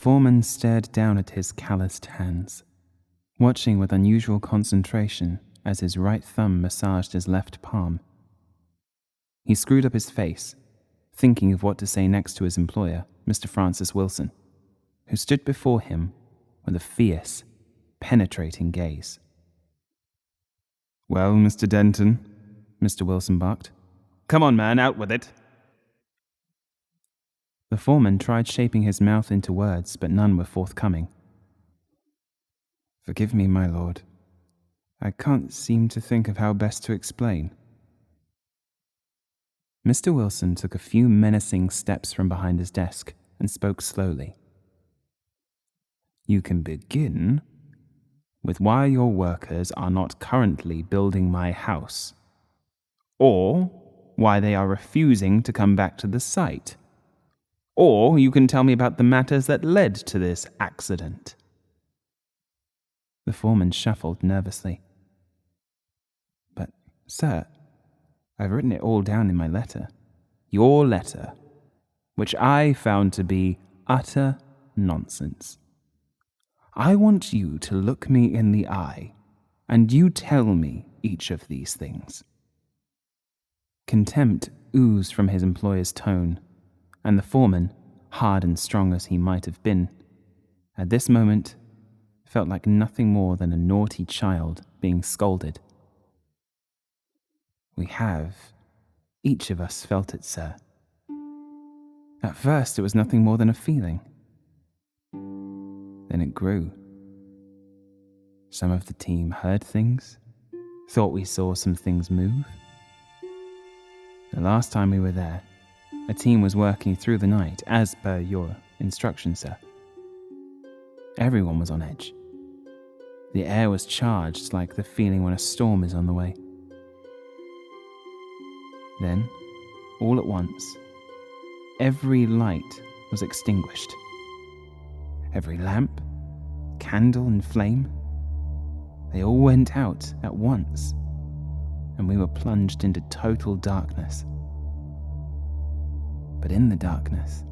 foreman stared down at his calloused hands, watching with unusual concentration as his right thumb massaged his left palm. He screwed up his face, thinking of what to say next to his employer, Mr. Francis Wilson, who stood before him with a fierce, penetrating gaze. "Well, Mr. Denton," Mr. Wilson barked. "Come on, man, out with it." The foreman tried shaping his mouth into words, but none were forthcoming. "Forgive me, my lord. I can't seem to think of how best to explain." Mr. Wilson took a few menacing steps from behind his desk and spoke slowly. "You can begin with why your workers are not currently building my house, or why they are refusing to come back to the site. Or you can tell me about the matters that led to this accident." The foreman shuffled nervously. "But, sir, I've written it all down in my letter. Your letter, which I found to be utter nonsense. I want you to look me in the eye, and you tell me each of these things." Contempt oozed from his employer's tone, and the foreman, hard and strong as he might have been, at this moment felt like nothing more than a naughty child being scolded. "We have, each of us, felt it, sir. At first it was nothing more than a feeling. Then it grew. Some of the team heard things, thought we saw some things move. The last time we were there, a team was working through the night, as per your instructions, sir. Everyone was on edge. The air was charged like the feeling when a storm is on the way. Then, all at once, every light was extinguished. Every lamp, candle, and flame, they all went out at once, and we were plunged into total darkness. But in the darkness,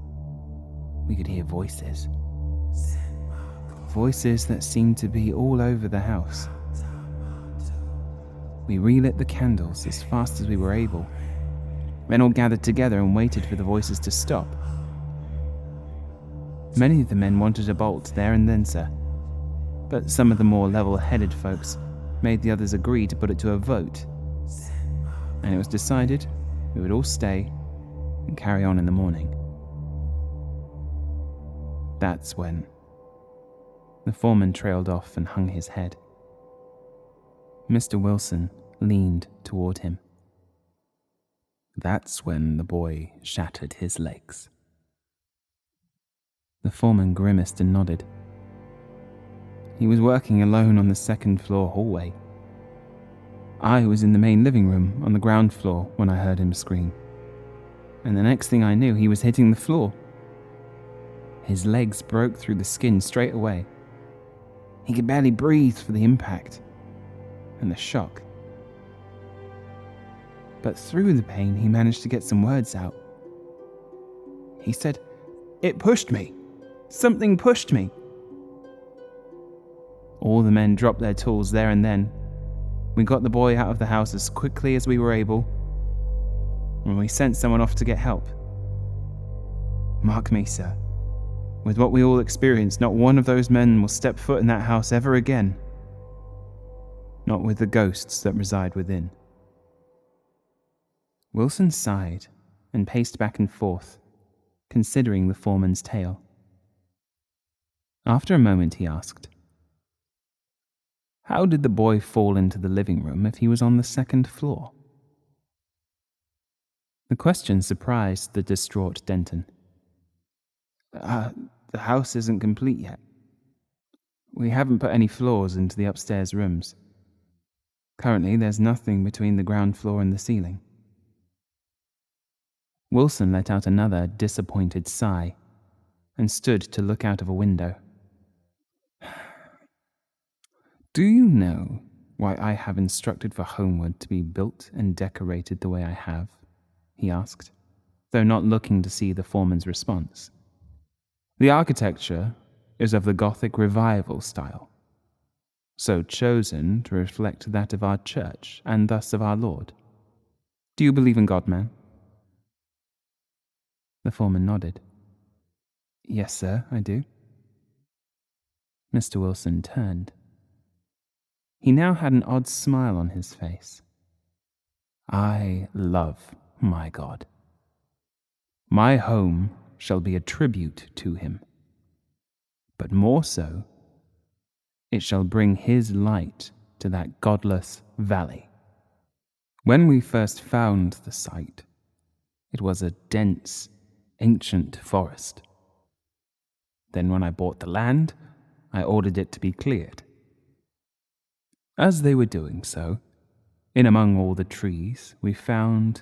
we could hear voices. Voices that seemed to be all over the house. We relit the candles as fast as we were able, then all gathered together and waited for the voices to stop. Many of the men wanted a bolt there and then, sir, but some of the more level-headed folks made the others agree to put it to a vote, and it was decided we would all stay and carry on in the morning. That's when the foreman trailed off and hung his head. Mr. Wilson leaned toward him. That's when the boy shattered his legs. The foreman grimaced and nodded. He was working alone on the second-floor hallway. I was in the main living room on the ground floor when I heard him scream, and the next thing I knew, he was hitting the floor. His legs broke through the skin straight away. He could barely breathe for the impact and the shock. But through the pain, he managed to get some words out. He said, "It pushed me. Something pushed me." All the men dropped their tools there and then. We got the boy out of the house as quickly as we were able, and we sent someone off to get help. Mark me, sir. With what we all experienced, not one of those men will step foot in that house ever again. Not with the ghosts that reside within. Wilson sighed and paced back and forth, considering the foreman's tale. After a moment, he asked, "How did the boy fall into the living room if he was on the second floor?" The question surprised the distraught Denton. The house isn't complete yet. We haven't put any floors into the upstairs rooms. Currently, there's nothing between the ground floor and the ceiling." Wilson let out another disappointed sigh and stood to look out of a window. "Do you know why I have instructed for Holmwood to be built and decorated the way I have?" he asked, though not looking to see the foreman's response. "The architecture is of the Gothic revival style, so chosen to reflect that of our church and thus of our Lord. Do you believe in God, man?" The foreman nodded. "Yes, sir, I do." Mr. Wilson turned. He now had an odd smile on his face. "I love my God. My home shall be a tribute to him. But more so, it shall bring his light to that godless valley. When we first found the site, it was a dense, ancient forest. Then when I bought the land, I ordered it to be cleared. As they were doing so, in among all the trees, we found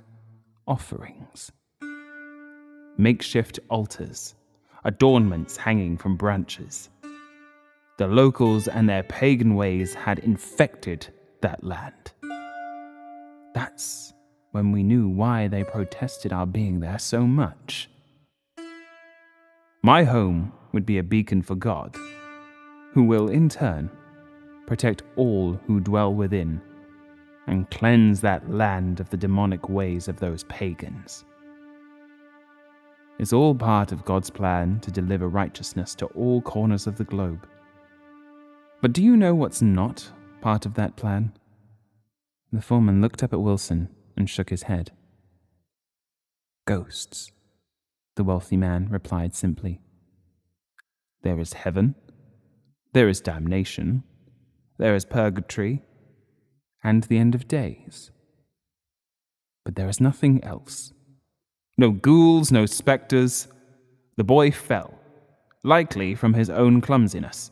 offerings. Makeshift altars, adornments hanging from branches. The locals and their pagan ways had infected that land. That's when we knew why they protested our being there so much. My home would be a beacon for God, who will in turn protect all who dwell within and cleanse that land of the demonic ways of those pagans. It's all part of God's plan to deliver righteousness to all corners of the globe. But do you know what's not part of that plan?" The foreman looked up at Wilson and shook his head. "Ghosts," the wealthy man replied simply. "There is heaven, there is damnation, there is purgatory, and the end of days. But there is nothing else. No ghouls, no spectres. The boy fell, likely from his own clumsiness.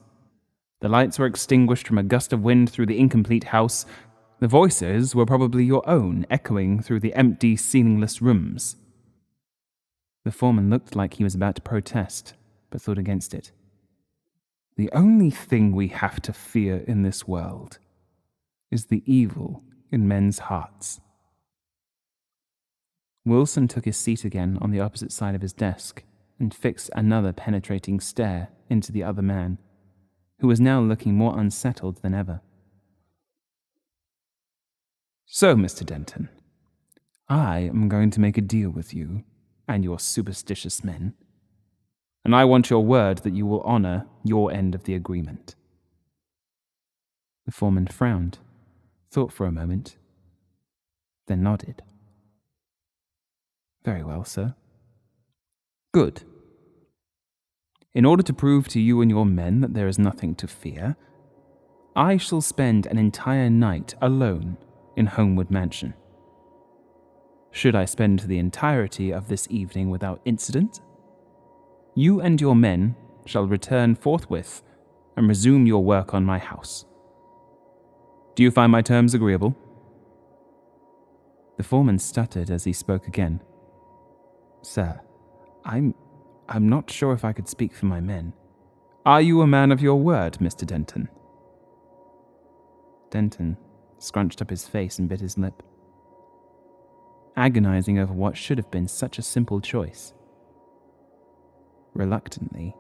The lights were extinguished from a gust of wind through the incomplete house. The voices were probably your own, echoing through the empty, ceilingless rooms." The foreman looked like he was about to protest, but thought against it. "The only thing we have to fear in this world is the evil in men's hearts." Wilson took his seat again on the opposite side of his desk and fixed another penetrating stare into the other man, who was now looking more unsettled than ever. "So, Mr. Denton, I am going to make a deal with you and your superstitious men, and I want your word that you will honor your end of the agreement." The foreman frowned, thought for a moment, then nodded. "Very well, sir." "Good. In order to prove to you and your men that there is nothing to fear, I shall spend an entire night alone in Holmwood Mansion. Should I spend the entirety of this evening without incident, you and your men shall return forthwith and resume your work on my house. Do you find my terms agreeable?" The foreman stuttered as he spoke again. "Sir, I'm not sure if I could speak for my men." "Are you a man of your word, Mr. Denton?" Denton scrunched up his face and bit his lip, agonizing over what should have been such a simple choice. Reluctantly,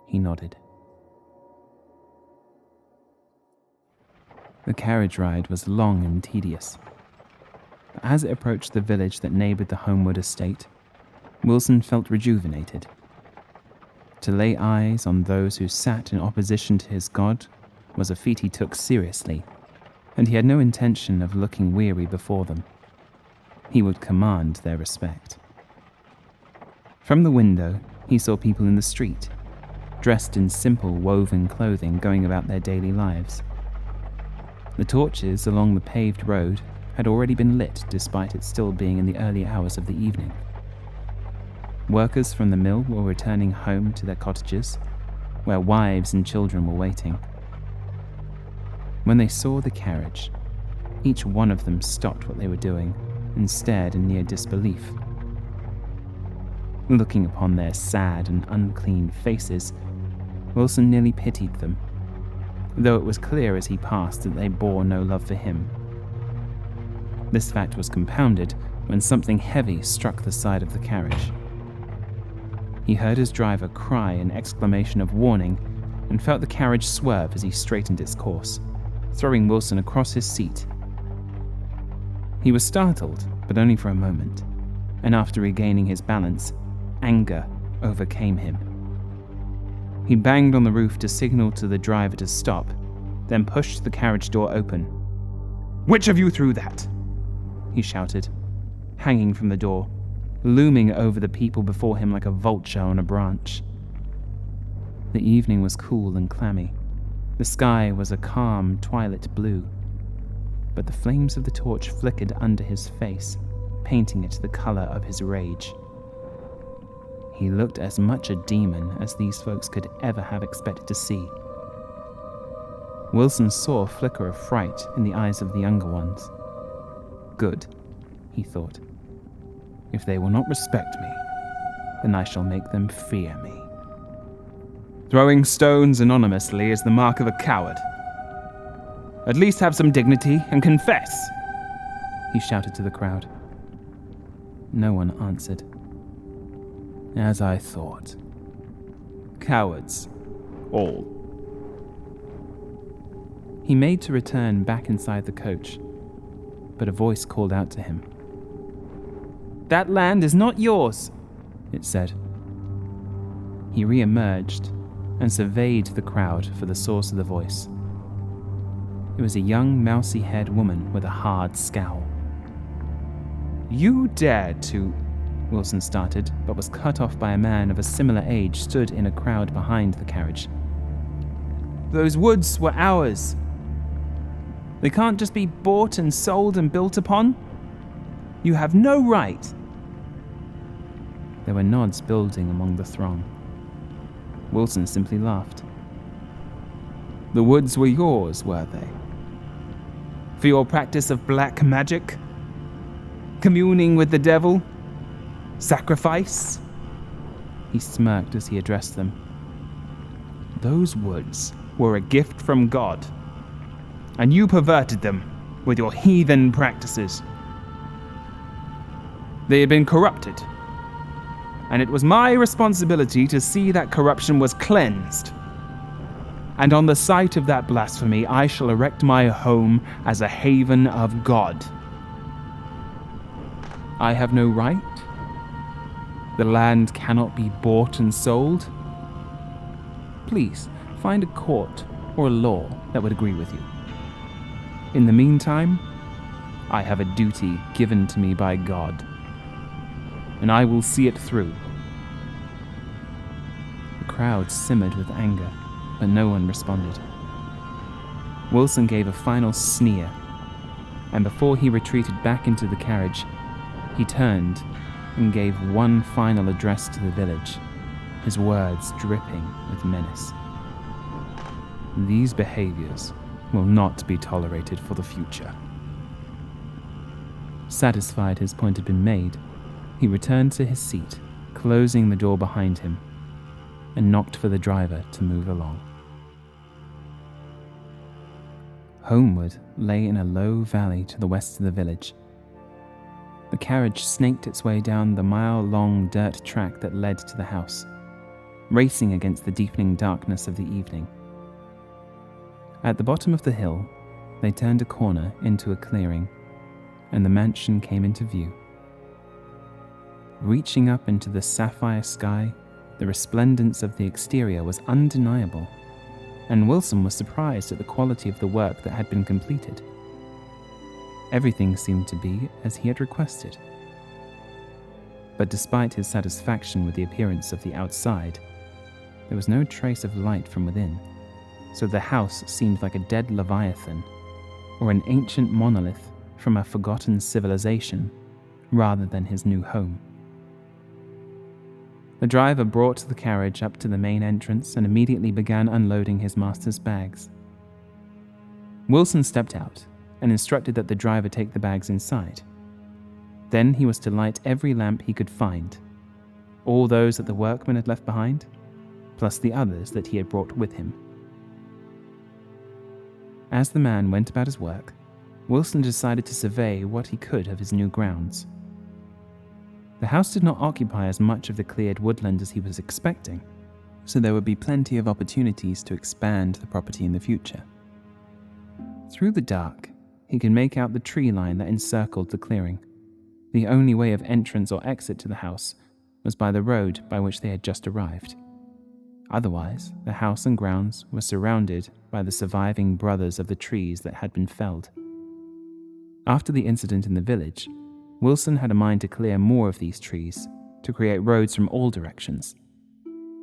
he nodded. The carriage ride was long and tedious. But as it approached the village that neighboured the Holmwood estate, Wilson felt rejuvenated. To lay eyes on those who sat in opposition to his God was a feat he took seriously, and he had no intention of looking weary before them. He would command their respect. From the window, he saw people in the street, dressed in simple woven clothing going about their daily lives. The torches along the paved road had already been lit despite it still being in the early hours of the evening. Workers from the mill were returning home to their cottages, where wives and children were waiting. When they saw the carriage, each one of them stopped what they were doing and stared in near disbelief. Looking upon their sad and unclean faces, Wilson nearly pitied them, though it was clear as he passed that they bore no love for him. This fact was compounded when something heavy struck the side of the carriage. He heard his driver cry an exclamation of warning and felt the carriage swerve as he straightened its course, throwing Wilson across his seat. He was startled, but only for a moment, and after regaining his balance, anger overcame him. He banged on the roof to signal to the driver to stop, then pushed the carriage door open. "Which of you threw that?" he shouted, hanging from the door, looming over the people before him like a vulture on a branch. The evening was cool and clammy. The sky was a calm twilight blue, but the flames of the torch flickered under his face, painting it the color of his rage. He looked as much a demon as these folks could ever have expected to see. Wilson saw a flicker of fright in the eyes of the younger ones. Good, he thought. If they will not respect me, then I shall make them fear me. Throwing stones anonymously is the mark of a coward. At least have some dignity and confess, he shouted to the crowd. No one answered. As I thought. Cowards, all. He made to return back inside the coach, but a voice called out to him. That land is not yours, it said. He re-emerged and surveyed the crowd for the source of the voice. It was a young, mousy-haired woman with a hard scowl. You dared to... Wilson started, but was cut off by a man of a similar age stood in a crowd behind the carriage. Those woods were ours. They can't just be bought and sold and built upon. You have no right. There were nods building among the throng. Wilson simply laughed. The woods were yours, were they? For your practice of black magic? Communing with the devil? Sacrifice? He smirked as he addressed them. Those woods were a gift from God, and you perverted them with your heathen practices. They had been corrupted, and it was my responsibility to see that corruption was cleansed. And on the site of that blasphemy, I shall erect my home as a haven of God. I have no right? The land cannot be bought and sold? Please, find a court or a law that would agree with you. In the meantime, I have a duty given to me by God, and I will see it through. The crowd simmered with anger, but no one responded. Wilson gave a final sneer, and before he retreated back into the carriage, he turned and gave one final address to the village, his words dripping with menace. These behaviors will not be tolerated for the future. Satisfied his point had been made, he returned to his seat, closing the door behind him, and knocked for the driver to move along. Holmwood lay in a low valley to the west of the village. The carriage snaked its way down the mile-long dirt track that led to the house, racing against the deepening darkness of the evening. At the bottom of the hill, they turned a corner into a clearing, and the mansion came into view. Reaching up into the sapphire sky, the resplendence of the exterior was undeniable, and Wilson was surprised at the quality of the work that had been completed. Everything seemed to be as he had requested. But despite his satisfaction with the appearance of the outside, there was no trace of light from within, so the house seemed like a dead leviathan, or an ancient monolith from a forgotten civilization, rather than his new home. The driver brought the carriage up to the main entrance and immediately began unloading his master's bags. Wilson stepped out and instructed that the driver take the bags inside. Then he was to light every lamp he could find, all those that the workman had left behind, plus the others that he had brought with him. As the man went about his work, Wilson decided to survey what he could of his new grounds. The house did not occupy as much of the cleared woodland as he was expecting, so there would be plenty of opportunities to expand the property in the future. Through the dark, he could make out the tree line that encircled the clearing. The only way of entrance or exit to the house was by the road by which they had just arrived. Otherwise, the house and grounds were surrounded by the surviving brothers of the trees that had been felled. After the incident in the village, Wilson had a mind to clear more of these trees, to create roads from all directions.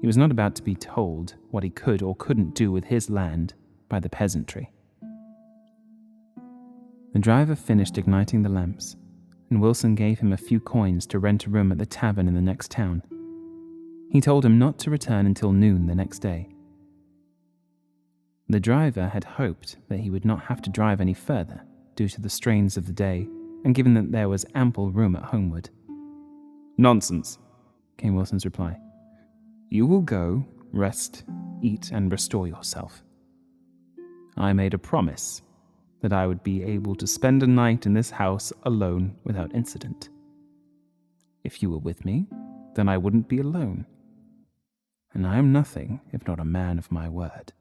He was not about to be told what he could or couldn't do with his land by the peasantry. The driver finished igniting the lamps, and Wilson gave him a few coins to rent a room at the tavern in the next town. He told him not to return until noon the next day. The driver had hoped that he would not have to drive any further due to the strains of the day, and given that there was ample room at Holmwood. "Nonsense," came Wilson's reply. "You will go, rest, eat, and restore yourself. I made a promise that I would be able to spend a night in this house alone without incident. If you were with me, then I wouldn't be alone. And I am nothing if not a man of my word."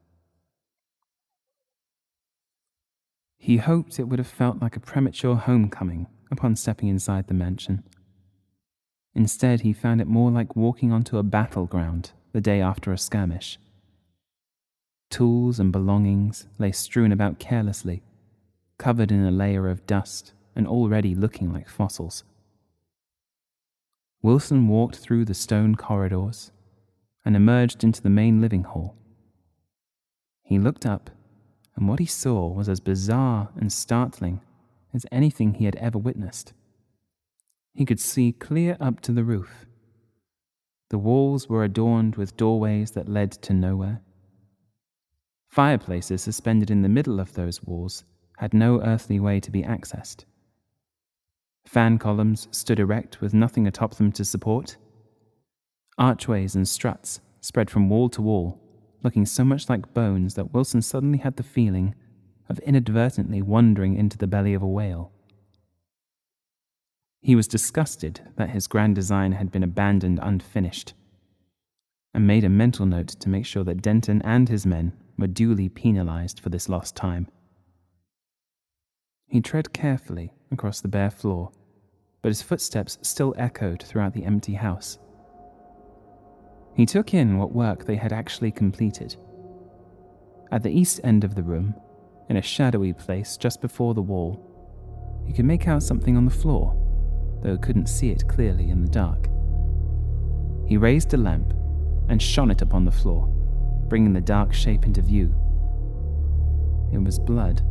He hoped it would have felt like a premature homecoming upon stepping inside the mansion. Instead, he found it more like walking onto a battleground the day after a skirmish. Tools and belongings lay strewn about carelessly, covered in a layer of dust and already looking like fossils. Wilson walked through the stone corridors and emerged into the main living hall. He looked up, and what he saw was as bizarre and startling as anything he had ever witnessed. He could see clear up to the roof. The walls were adorned with doorways that led to nowhere. Fireplaces suspended in the middle of those walls had no earthly way to be accessed. Fan columns stood erect with nothing atop them to support. Archways and struts spread from wall to wall, looking so much like bones that Wilson suddenly had the feeling of inadvertently wandering into the belly of a whale. He was disgusted that his grand design had been abandoned unfinished, and made a mental note to make sure that Denton and his men were duly penalized for this lost time. He tread carefully across the bare floor, but his footsteps still echoed throughout the empty house. He took in what work they had actually completed. At the east end of the room, in a shadowy place just before the wall, he could make out something on the floor, though couldn't see it clearly in the dark. He raised a lamp and shone it upon the floor, bringing the dark shape into view. It was blood,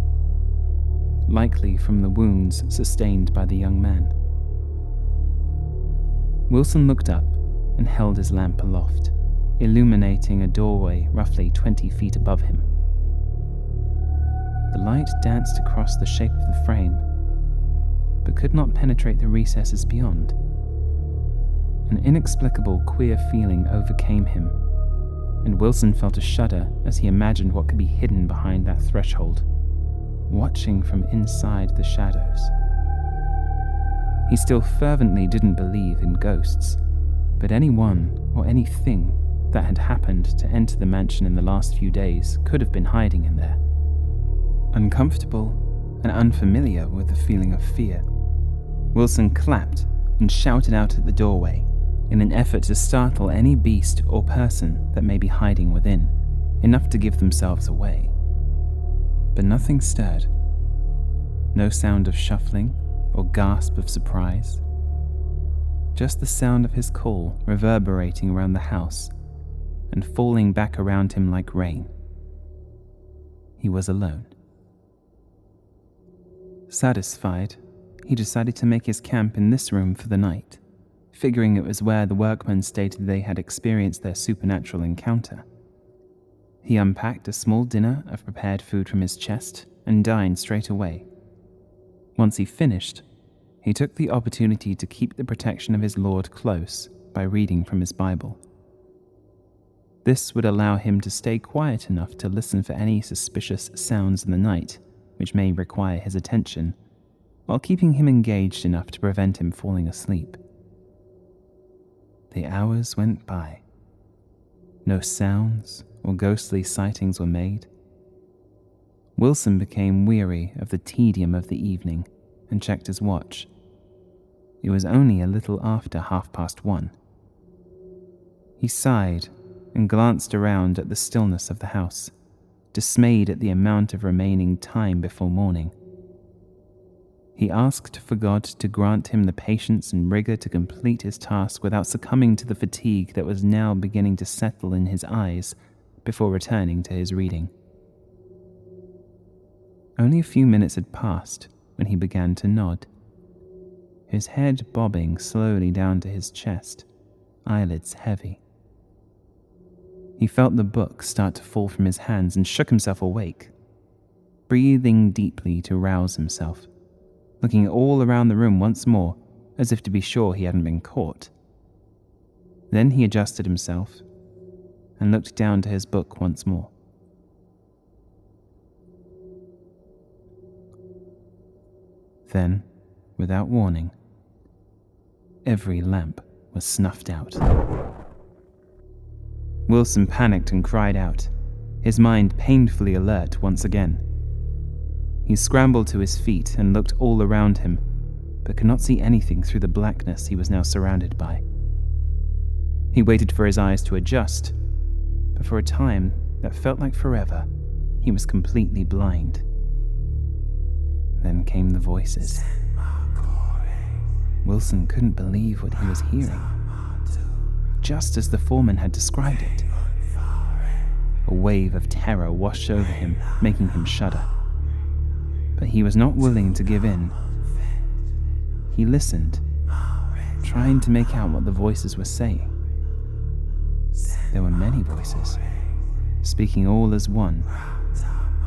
likely from the wounds sustained by the young man. Wilson looked up and held his lamp aloft, illuminating a doorway roughly 20 feet above him. The light danced across the shape of the frame, but could not penetrate the recesses beyond. An inexplicable, queer feeling overcame him, and Wilson felt a shudder as he imagined what could be hidden behind that threshold, watching from inside the shadows. He still fervently didn't believe in ghosts, but anyone or anything that had happened to enter the mansion in the last few days could have been hiding in there. Uncomfortable and unfamiliar with the feeling of fear, Wilson clapped and shouted out at the doorway in an effort to startle any beast or person that may be hiding within, enough to give themselves away. But nothing stirred. No sound of shuffling or gasp of surprise. Just the sound of his call reverberating around the house and falling back around him like rain. He was alone. Satisfied, he decided to make his camp in this room for the night, figuring it was where the workmen stated they had experienced their supernatural encounter. He unpacked a small dinner of prepared food from his chest and dined straight away. Once he finished, he took the opportunity to keep the protection of his Lord close by reading from his Bible. This would allow him to stay quiet enough to listen for any suspicious sounds in the night which may require his attention, while keeping him engaged enough to prevent him falling asleep. The hours went by. No sounds or ghostly sightings were made. Wilson became weary of the tedium of the evening and checked his watch. It was only a little after 1:30. He sighed and glanced around at the stillness of the house, dismayed at the amount of remaining time before morning. He asked for God to grant him the patience and rigor to complete his task without succumbing to the fatigue that was now beginning to settle in his eyes before returning to his reading. Only a few minutes had passed when he began to nod, his head bobbing slowly down to his chest, eyelids heavy. He felt the book start to fall from his hands and shook himself awake, breathing deeply to rouse himself, looking all around the room once more as if to be sure he hadn't been caught. Then he adjusted himself and looked down to his book once more. Then, without warning, every lamp was snuffed out. Wilson panicked and cried out, his mind painfully alert once again. He scrambled to his feet and looked all around him, but could not see anything through the blackness he was now surrounded by. He waited for his eyes to adjust, but for a time that felt like forever, he was completely blind. Then came the voices. Wilson couldn't believe what he was hearing, just as the foreman had described it. A wave of terror washed over him, making him shudder. But he was not willing to give in. He listened, trying to make out what the voices were saying. There were many voices, speaking all as one,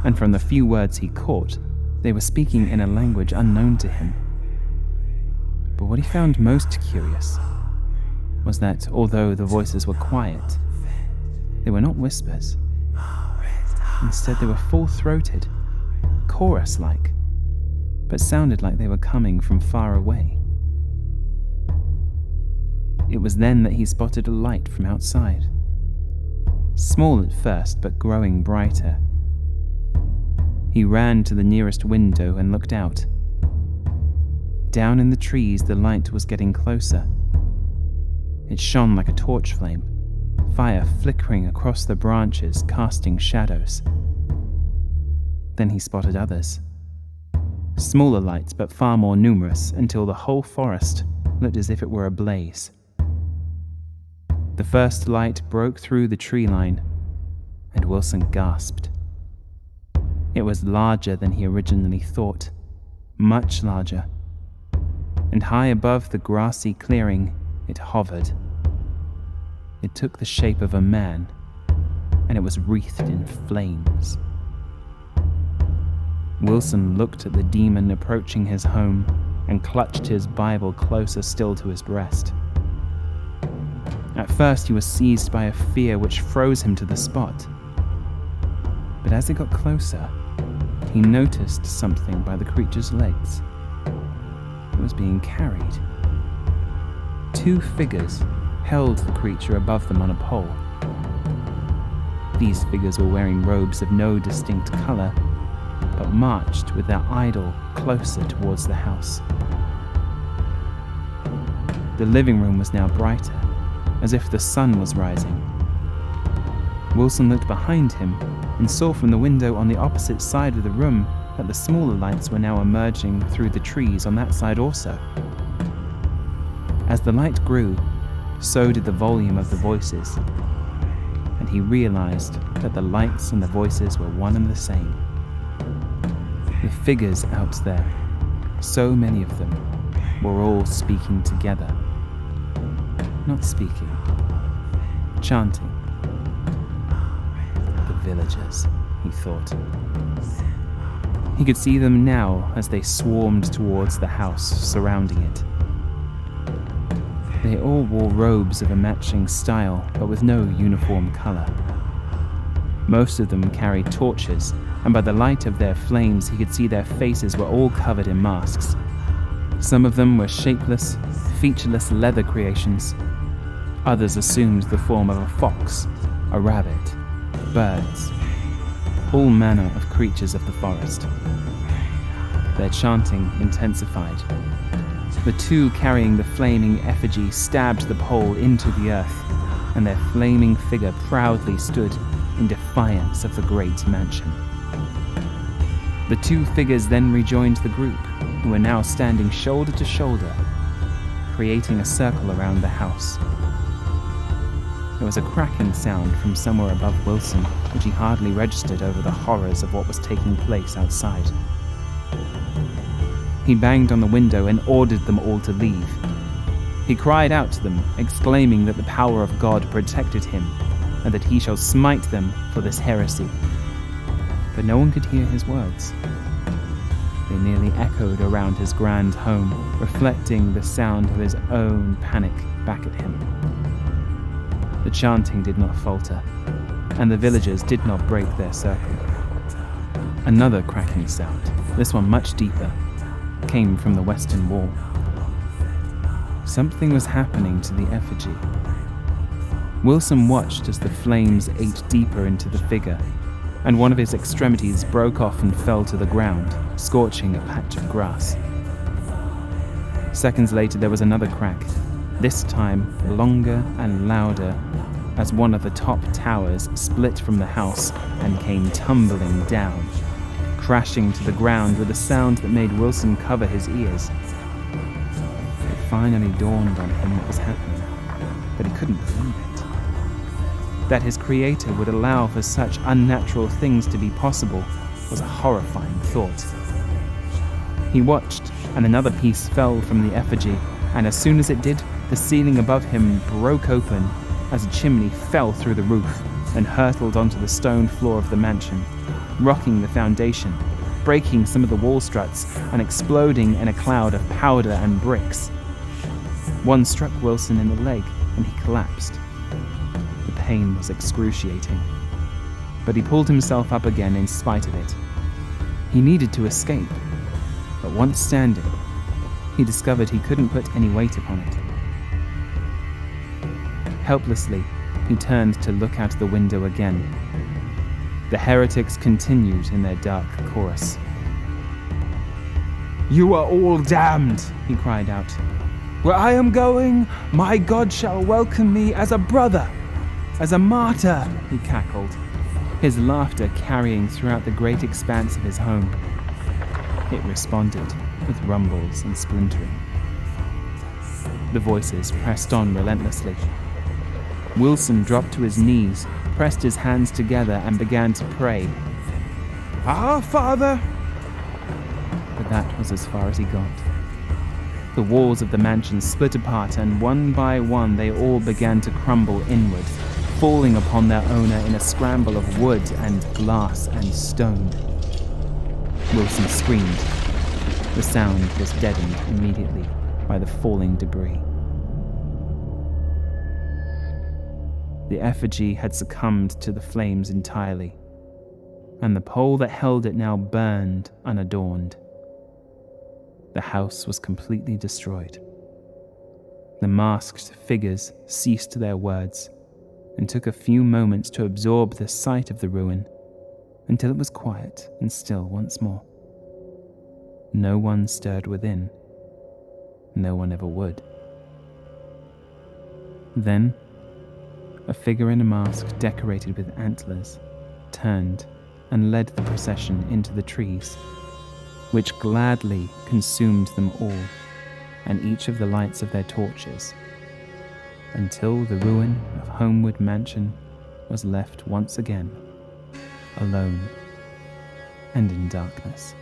and from the few words he caught, they were speaking in a language unknown to him. But what he found most curious was that although the voices were quiet, they were not whispers. Instead, they were full-throated, chorus-like, but sounded like they were coming from far away. It was then that he spotted a light from outside, small at first but growing brighter. He ran to the nearest window and looked out. Down in the trees, the light was getting closer. It shone like a torch flame, fire flickering across the branches, casting shadows. Then he spotted others. Smaller lights, but far more numerous, until the whole forest looked as if it were ablaze. The first light broke through the tree line, and Wilson gasped. It was larger than he originally thought, much larger. And high above the grassy clearing, it hovered. It took the shape of a man, and it was wreathed in flames. Wilson looked at the demon approaching his home and clutched his Bible closer still to his breast. At first he was seized by a fear which froze him to the spot. But as it got closer, he noticed something by the creature's legs. It was being carried. Two figures held the creature above them on a pole. These figures were wearing robes of no distinct color, but marched with their idol closer towards the house. The living room was now brighter, as if the sun was rising. Wilson looked behind him and saw from the window on the opposite side of the room that the smaller lights were now emerging through the trees on that side also. As the light grew, so did the volume of the voices, and he realized that the lights and the voices were one and the same. The figures out there, so many of them, were all speaking together. Not speaking, chanting. The villagers, he thought. He could see them now as they swarmed towards the house surrounding it. They all wore robes of a matching style, but with no uniform color. Most of them carried torches, and by the light of their flames he could see their faces were all covered in masks. Some of them were shapeless, featureless leather creations. Others assumed the form of a fox, a rabbit, birds, all manner of creatures of the forest. Their chanting intensified. The two carrying the flaming effigy stabbed the pole into the earth, and their flaming figure proudly stood in defiance of the great mansion. The two figures then rejoined the group, who were now standing shoulder to shoulder, creating a circle around the house. There was a cracking sound from somewhere above Wilson, which he hardly registered over the horrors of what was taking place outside. He banged on the window and ordered them all to leave. He cried out to them, exclaiming that the power of God protected him, and that he shall smite them for this heresy. But no one could hear his words. They nearly echoed around his grand home, reflecting the sound of his own panic back at him. The chanting did not falter, and the villagers did not break their circle. Another cracking sound, this one much deeper, came from the western wall. Something was happening to the effigy. Wilson watched as the flames ate deeper into the figure, and one of his extremities broke off and fell to the ground, scorching a patch of grass. Seconds later there was another crack, this time longer and louder, as one of the top towers split from the house and came tumbling down, crashing to the ground with a sound that made Wilson cover his ears. It finally dawned on him what was happening, but he couldn't believe it. That his creator would allow for such unnatural things to be possible was a horrifying thought. He watched, and another piece fell from the effigy, and as soon as it did, the ceiling above him broke open as a chimney fell through the roof and hurtled onto the stone floor of the mansion, rocking the foundation, breaking some of the wall struts, and exploding in a cloud of powder and bricks. One struck Wilson in the leg, and he collapsed. The pain was excruciating, but he pulled himself up again in spite of it. He needed to escape, but once standing, he discovered he couldn't put any weight upon it. Helplessly, he turned to look out the window again. The heretics continued in their dark chorus. "You are all damned," he cried out. "Where I am going, my God shall welcome me as a brother, as a martyr," he cackled, his laughter carrying throughout the great expanse of his home. It responded with rumbles and splintering. The voices pressed on relentlessly. Wilson dropped to his knees, pressed his hands together, and began to pray. "Our Father!" But that was as far as he got. The walls of the mansion split apart, and one by one they all began to crumble inward, falling upon their owner in a scramble of wood and glass and stone. Wilson screamed. The sound was deadened immediately by the falling debris. The effigy had succumbed to the flames entirely, and the pole that held it now burned unadorned. The house was completely destroyed. The masked figures ceased their words and took a few moments to absorb the sight of the ruin until it was quiet and still once more. No one stirred within. No one ever would. Then, a figure in a mask decorated with antlers turned and led the procession into the trees, which gladly consumed them all and each of the lights of their torches, until the ruin of Holmwood Mansion was left once again, alone and in darkness.